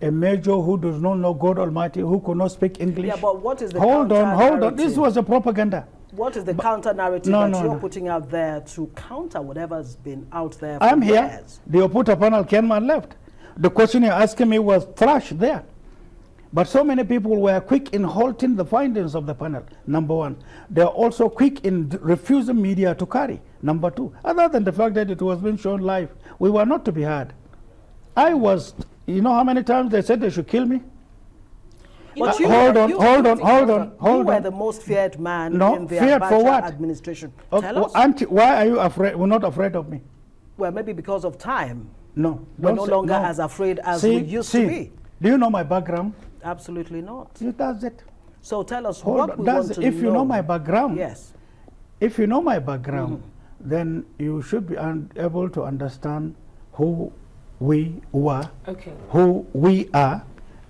a major who does not know God Almighty, who could not speak English. Yeah, but what is the hold on. This was a propaganda. What is the counter narrative that you're putting out there to counter whatever's been out there for I'm years? here. The Oputa panel came and left. The question you're asking me was trash there. But so many people were quick in halting the findings of the panel, number one. They are also quick in refusing media to carry, number two. Other than the fact that it was being shown live, we were not to be heard. I was, you know how many times they said they should kill me? But hold on. You were the most feared man in the Abacha administration. Tell us. Why are you afraid? We're not afraid of me. Well, maybe because of time. No. We're no longer as afraid as we used to be. Do you know my background? Absolutely not. That's it. So tell us what we want to know. If you know my background, yes. If you know my background, then you should be able to understand who we were, who we are,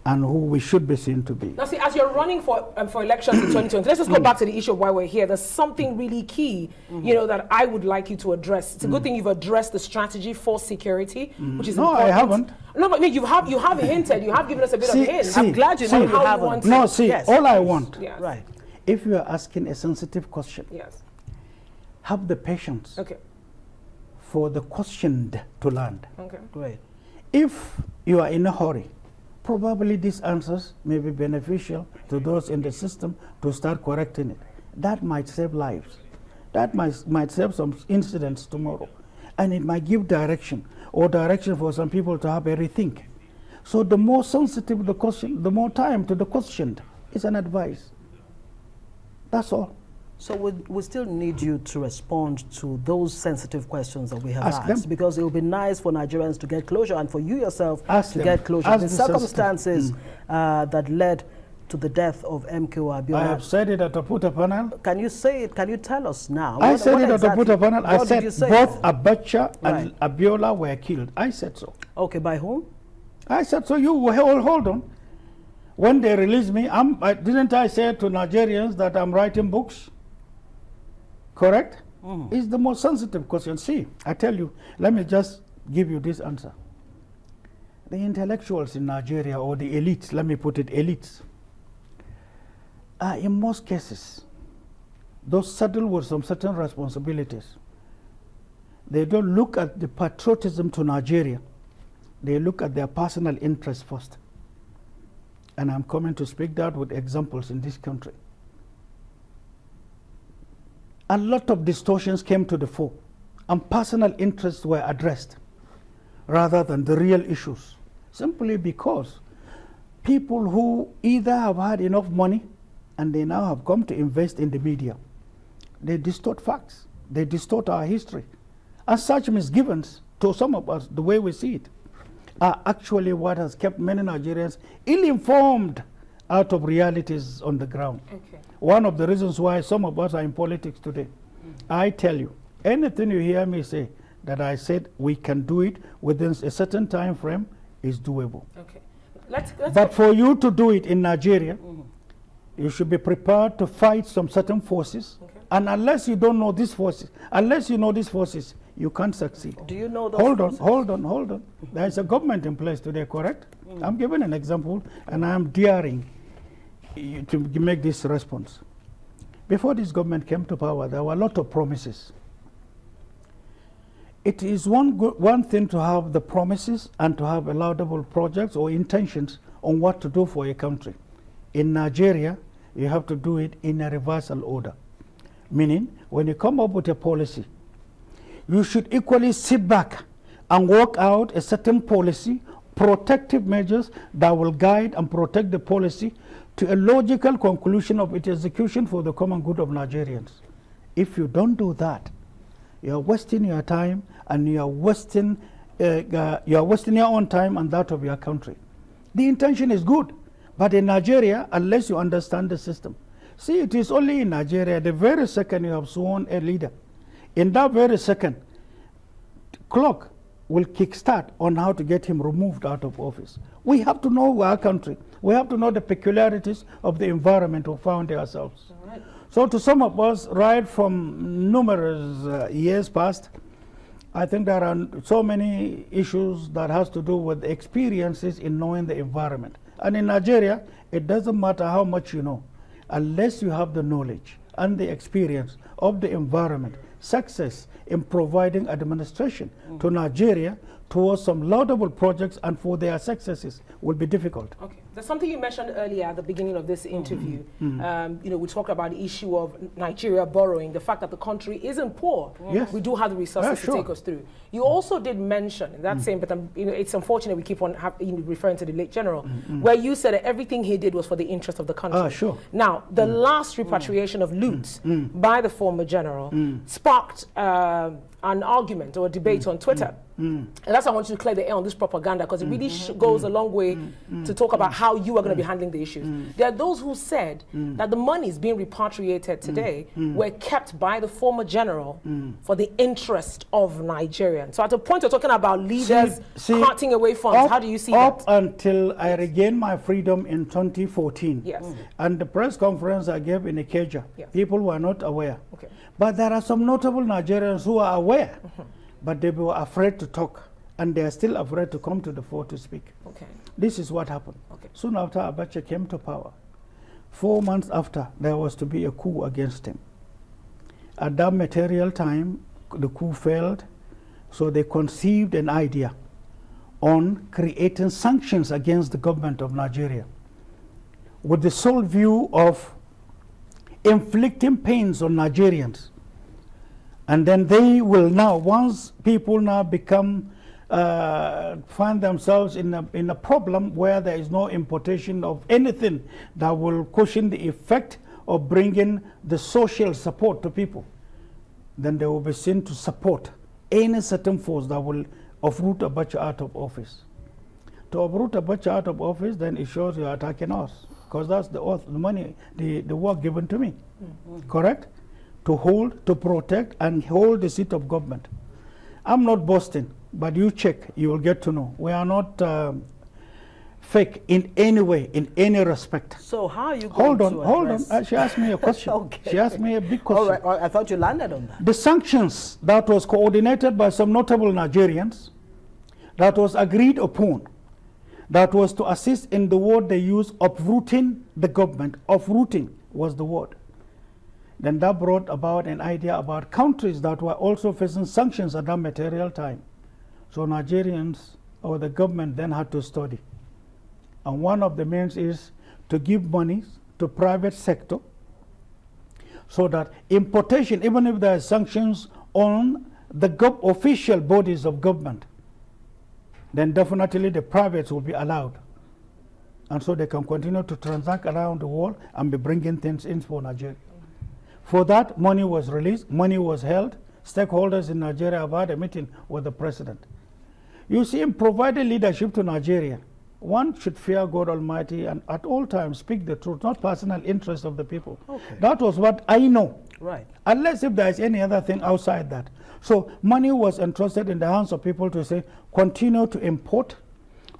and who we should be seen to be. Now, see, as you're running for elections in 2020, let's just go back to the issue of why we're here. There's something really key, you know, that I would like you to address. It's a good thing you've addressed the strategy for security, which is important. No, I haven't. No, but I mean, you have hinted. You have given us a bit of a hint. I'm glad you know you haven't. No, see, all I want, right. If you are asking a sensitive question, have the patience for the questioned to land. Okay, great. If you are in a hurry, probably these answers may be beneficial to those in the system to start correcting it. That might save lives. That might save some incidents tomorrow. And it might give direction, or direction for some people to have a rethink. So the more sensitive the question, the more time to the questioned is an advice. That's all. So we still need you to respond to those sensitive questions that we have asked, because it would be nice for Nigerians to get closure and for you yourself to get closure. The circumstances that led to the death of MKO Abiola. I have said it at the Oputa panel. Can you say it? Can you tell us now? I said it at the Oputa panel. I said both Abacha and Abiola were killed. I said so. Okay, by whom? I said so. You hold on. When they released me, didn't I say to Nigerians that I'm writing books? Correct? It's the most sensitive question. See, I tell you, let me just give you this answer. The intellectuals in Nigeria, or the elites, let me put it, elites, are in most cases, those saddled with some certain responsibilities. They don't look at the patriotism to Nigeria. They look at their personal interests first. And I'm coming to speak that with examples in this country. A lot of distortions came to the fore, and personal interests were addressed rather than the real issues, simply because people who either have had enough money and they now have come to invest in the media, they distort facts, they distort our history. And such misgivings, to some of us, the way we see it, are actually what has kept many Nigerians ill-informed out of realities on the ground. One of the reasons why some of us are in politics today. I tell you, anything you hear me say that I said we can do it within a certain time frame is doable. But for you to do it in Nigeria, you should be prepared to fight some certain forces. And unless you don't know these forces, unless you know these forces, you can't succeed. Do you know those forces? Hold on. There is a government in place today, correct? I'm giving an example, and I'm daring to make this response. Before this government came to power, there were a lot of promises. It is one thing to have the promises and to have laudable projects or intentions on what to do for a country. In Nigeria, you have to do it in a reversal order. Meaning, when you come up with a policy, you should equally sit back and work out a certain policy, protective measures that will guide and protect the policy to a logical conclusion of its execution for the common good of Nigerians. If you don't do that, you are wasting your time, and you are wasting your own time and that of your country. The intention is good, but in Nigeria, unless you understand the system. See, it is only in Nigeria, the very second you have sworn a leader, in that very second, clock will kickstart on how to get him removed out of office. We have to know our country. We have to know the peculiarities of the environment we found ourselves. So to some of us, right from numerous years past, I think there are so many issues that has to do with experiences in knowing the environment. And in Nigeria, it doesn't matter how much you know, unless you have the knowledge and the experience of the environment, success in providing administration to Nigeria towards some laudable projects and for their successes will be difficult. Okay. There's something you mentioned earlier at the beginning of this interview. You know, we talked about the issue of Nigeria borrowing, the fact that the country isn't poor. Yes. We do have the resources to take us through. You also did mention in that same, but you know, it's unfortunate we keep on referring to the late general, where you said that everything he did was for the interest of the country. Sure. Now, the last repatriation of loot by the former general sparked an argument or a debate on Twitter. And that's why I want you to clear the air on this propaganda, because it really goes a long way to talk about how you are going to be handling the issues. There are those who said that the monies being repatriated today were kept by the former general for the interest of Nigerians. So at a point you're talking about leaders carting away funds. How do you see that? Up until I regained my freedom in 2014, yes, and the press conference I gave in Ikeja, yes, people were not aware. Okay. But there are some notable Nigerians who are aware, but they were afraid to talk, and they are still afraid to come to the fore to speak. Okay. This is what happened. Okay. Soon after Abacha came to power, 4 months after, there was to be a coup against him. At that material time, the coup failed, so they conceived an idea on creating sanctions against the government of Nigeria with the sole view of inflicting pains on Nigerians. And then they will now, once people now become, find themselves in a problem where there is no importation of anything that will cushion the effect of bringing the social support to people, then they will be seen to support any certain force that will uproot Abacha out of office. To uproot Abacha out of office, then it shows you're attacking us, because that's the money, the work given to me. Correct? To hold, to protect, and hold the seat of government. I'm not boasting, but you check, you will get to know. We are not fake in any way, in any respect. So how are you going to address? Hold on. She asked me a question. Okay. She asked me a big question. All right. I thought you landed on that. The sanctions that was coordinated by some notable Nigerians, that was agreed upon, that was to assist in the word they use, uprooting the government. Uprooting was the word. Then that brought about an idea about countries that were also facing sanctions at that material time. So Nigerians or the government then had to study. And one of the means is to give money to private sector so that importation, even if there are sanctions on the official bodies of government, then definitely the privates will be allowed. And so they can continue to transact around the world and be bringing things in for Nigeria. For that, money was released, money was held. Stakeholders in Nigeria have had a meeting with the president. You see, in providing leadership to Nigeria, one should fear God Almighty and at all times speak the truth, not personal interest of the people. Okay. That was what I know. Right. Unless if there is any other thing outside that. So money was entrusted in the hands of people to say, continue to import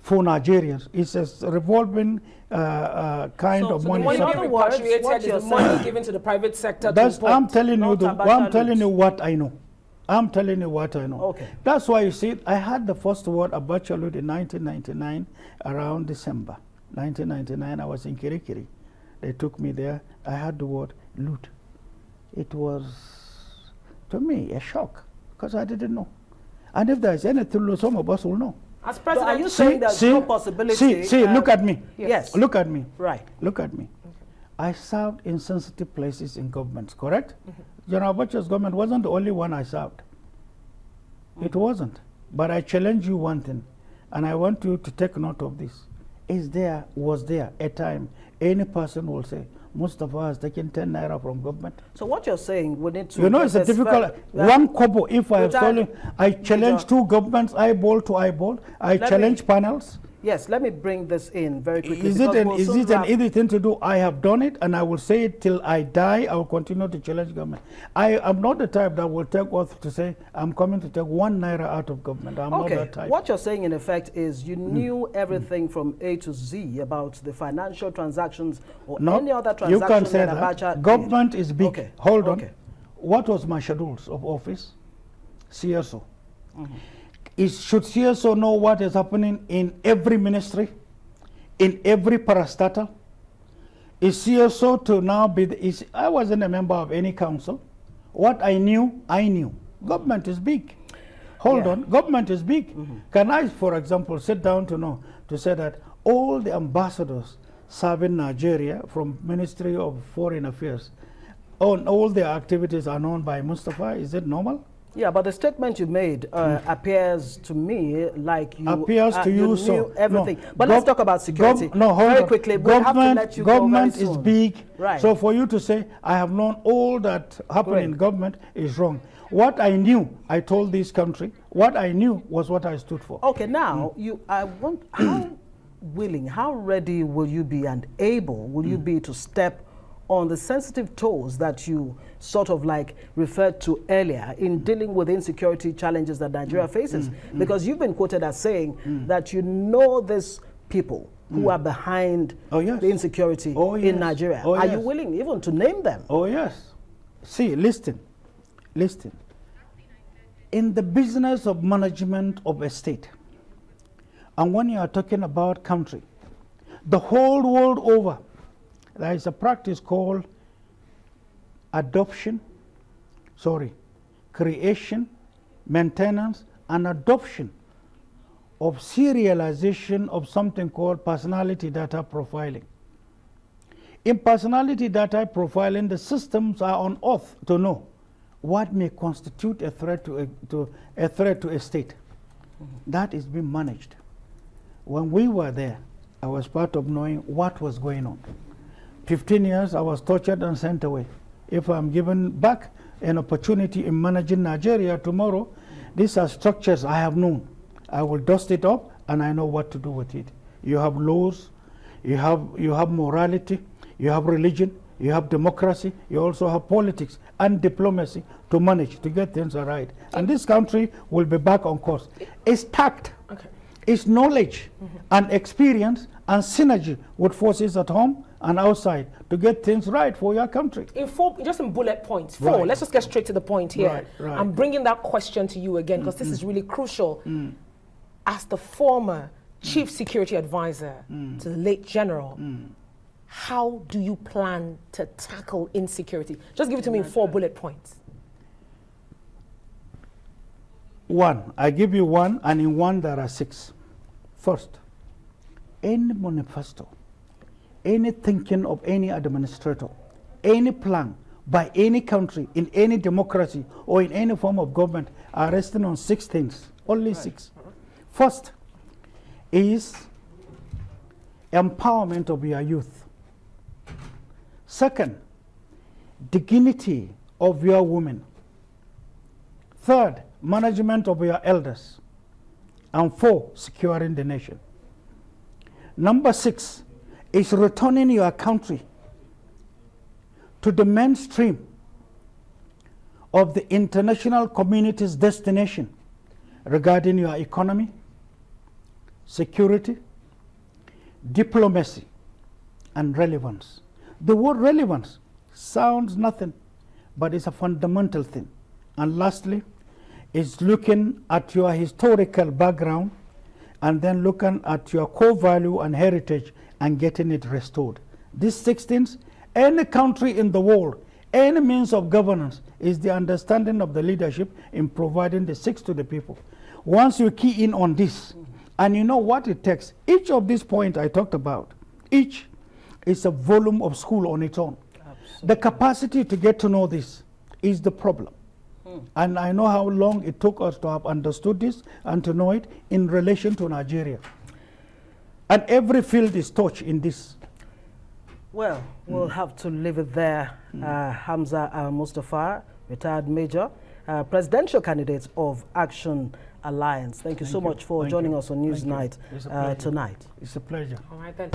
for Nigerians. It's a revolving kind of money. In other words, what money given to the private sector. I'm telling you what I know. I'm telling you what I know. Okay. That's why you see, I had the first word Abacha loot in 1999, around December 1999. I was in Kirikiri. They took me there. I had the word loot. It was, to me, a shock, because I didn't know. And if there's anything, some of us will know. As president, are you saying there's no possibility? Look at me. Yes. Look at me. Right. Look at me. Okay. I served in sensitive places in governments, correct? General Abacha's government wasn't the only one I served. It wasn't. But I challenge you one thing, and I want you to take note of this. Was there a time any person will say, Mustafa has taken 10 naira from government? So what you're saying, we need to... You know, it's a difficult... One kobo, if I have stolen, I challenge two governments, eyeball to eyeball. I challenge panels. Yes, let me bring this in very quickly. Is it an easy thing to do? I have done it, and I will say it till I die. I will continue to challenge government. I am not the type that will take oath to say, I'm coming to take 1 naira out of government. I'm not that type. What you're saying, in effect, is you knew everything from A to Z about the financial transactions or any other transaction. You can say that. Government is big. Okay. Hold on. What was my schedules of office? CSO. It should CSO know what is happening in every ministry, in every parastatal? Is CSO to now be, I wasn't a member of any council. What I knew, I knew. Government is big. Hold on, government is big. Can I, for example, sit down to say that all the ambassadors serving Nigeria from Ministry of Foreign Affairs, all their activities are known by Mustafa? Is it normal? Yeah, but the statement you made appears to me like you appears to you knew everything. No, but let's talk about security very quickly. We'll have to let you government go very is soon. big, right. So for you to say I have known all that happened in government is wrong. What I knew, I told this country. What I knew was what I stood for. Okay, now how willing, how ready will you be and able will you be to step on the sensitive toes that you sort of like referred to earlier in dealing with insecurity challenges that Nigeria faces? Because you've been quoted as saying that you know these people who are behind the insecurity in Nigeria. Are you willing even to name them? Oh, yes. See, listen. In the business of management of a state, and when you are talking about country, the whole world over, there is a practice called creation, maintenance, and adoption of serialization of something called personality data profiling. In personality data profiling, the systems are on oath to know what may constitute a threat to a state. That is being managed. When we were there, I was part of knowing what was going on. 15 years, I was tortured and sent away. If I'm given back an opportunity in managing Nigeria tomorrow, these are structures I have known. I will dust it up and I know what to do with it. You have laws, you have morality, you have religion, you have democracy, you also have politics and diplomacy to manage, to get things right. And this country will be back on course. It's tact, it's knowledge and experience and synergy with forces at home and outside to get things right for your country. Just in bullet points, let's just get straight to the point here. I'm bringing that question to you again because this is really crucial. As the former Chief Security Advisor to the late General, how do you plan to tackle insecurity? Just give it to me in 4 bullet points. 1, I give you 1, and in 1 there are 6. First, any manifesto, any thinking of any administrator, any plan by any country in any democracy or in any form of government are resting on 6 things, only 6. First is empowerment of your youth. Second, dignity of your women. Third, management of your elders. And 4, securing the nation. Number 6 is returning your country to the mainstream of the international community's destination regarding your economy, security, diplomacy, and relevance. The word relevance sounds nothing, but it's a fundamental thing. And lastly, is looking at your historical background and then looking at your core value and heritage and getting it restored. These 6 things, any country in the world, any means of governance is the understanding of the leadership in providing the 6 to the people. Once you key in on this, and you know what it takes, each of these points I talked about, each is a volume of school on its own. Absolutely. The capacity to get to know this is the problem. And I know how long it took us to have understood this and to know it in relation to Nigeria. And every field is touched in this. Well, we'll have to leave it there. Hamza Al-Mustafa, retired major, presidential candidate of Action Alliance. Thank you so much for joining us on Newsnight tonight. It's a pleasure. All right then.